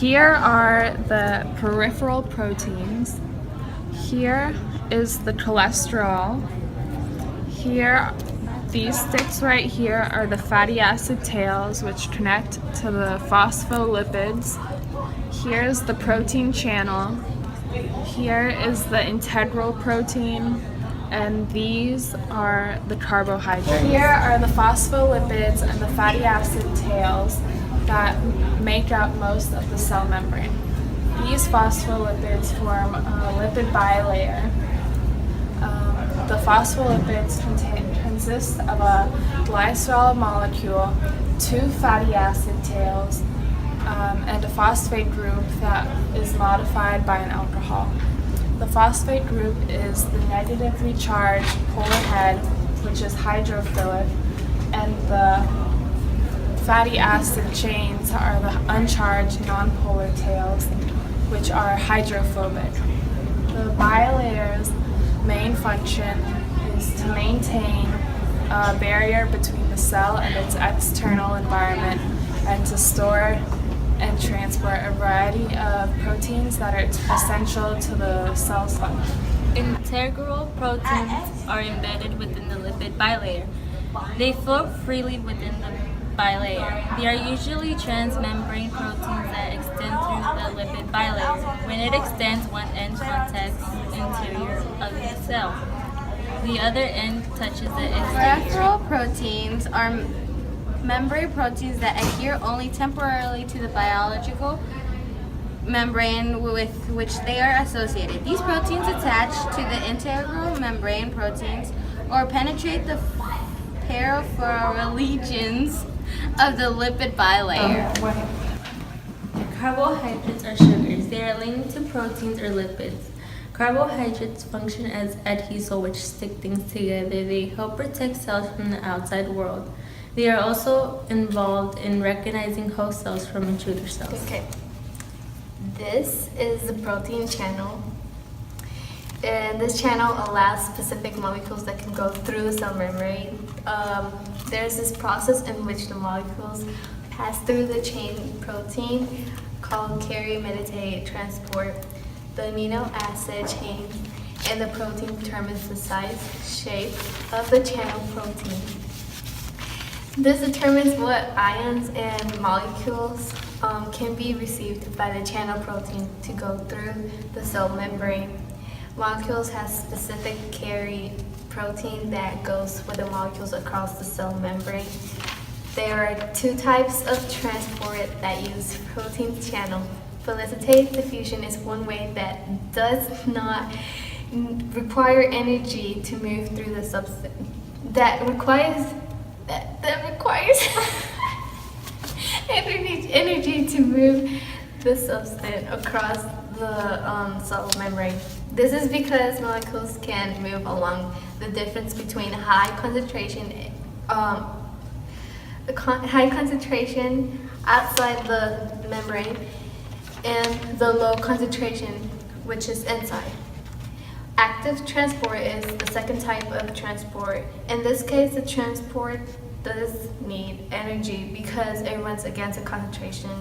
Here are the peripheral proteins. Here is the cholesterol. Here, these sticks right here are the fatty acid tails, which connect to the phospholipids. Here's the protein channel. Here is the integral protein, and these are the carbohydrates. Here are the phospholipids and the fatty acid tails that make up most of the cell membrane. These phospholipids form a lipid bilayer. The phospholipids consist of a glycerol molecule, 2 fatty acid tails, and a phosphate group that is modified by an alcohol. The phosphate group is the negatively charged polar head, which is hydrophilic, and the fatty acid chains are the uncharged nonpolar tails, which are hydrophobic. The bilayer's main function is to maintain a barrier between the cell and its external environment, and to store and transport a variety of proteins that are essential to the cell's function. Integral proteins are embedded within the lipid bilayer. They float freely within the bilayer. They are usually transmembrane proteins that extend through the lipid bilayer. When it extends, one end contacts the interior of the cell. The other end touches the exterior. Peripheral proteins are membrane proteins that adhere only temporarily to the biological membrane with which they are associated. These proteins attach to the integral membrane proteins or penetrate the peripheral regions of the lipid bilayer. Carbohydrates are sugars. They are linked to proteins or lipids. Carbohydrates function as adhesives which stick things together. They help protect cells from the outside world. They are also involved in recognizing host cells from intruder cells. Okay. This is the protein channel. And this channel allows specific molecules that can go through the cell membrane. There's this process in which the molecules pass through the chain protein called carrier-mediated transport. The amino acid chain and the protein determines the size, shape of the channel protein. This determines what ions and molecules can be received by the channel protein to go through the cell membrane. Molecules have specific carry protein that goes with the molecules across the cell membrane. There are 2 types of transport that use protein channel. Felicitate diffusion is one way that does not require energy to move through the substance. That requires energy to move the substance across the cell membrane. This is because molecules can move along the difference between high concentration outside the membrane and the low concentration, which is inside. Active transport is the second type of transport. In this case, the transport does need energy because it runs against a concentration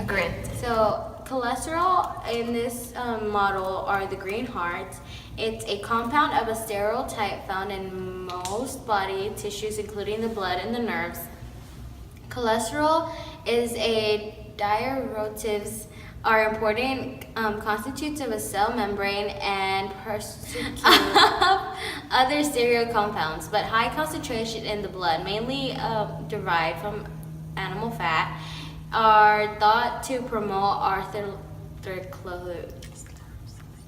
gradient. So cholesterol in this model are the green hearts. It's a compound of a steroid type found in most body tissues, including the blood and the nerves. Cholesterol is a diuretics, are important constituents of a cell membrane and persecute other steroid compounds, but high concentration in the blood, mainly derived from animal fat, are thought to promote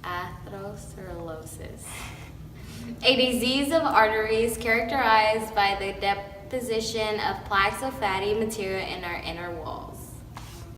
atherosclerosis, a disease of arteries characterized by the deposition of plaques of fatty material in our inner walls.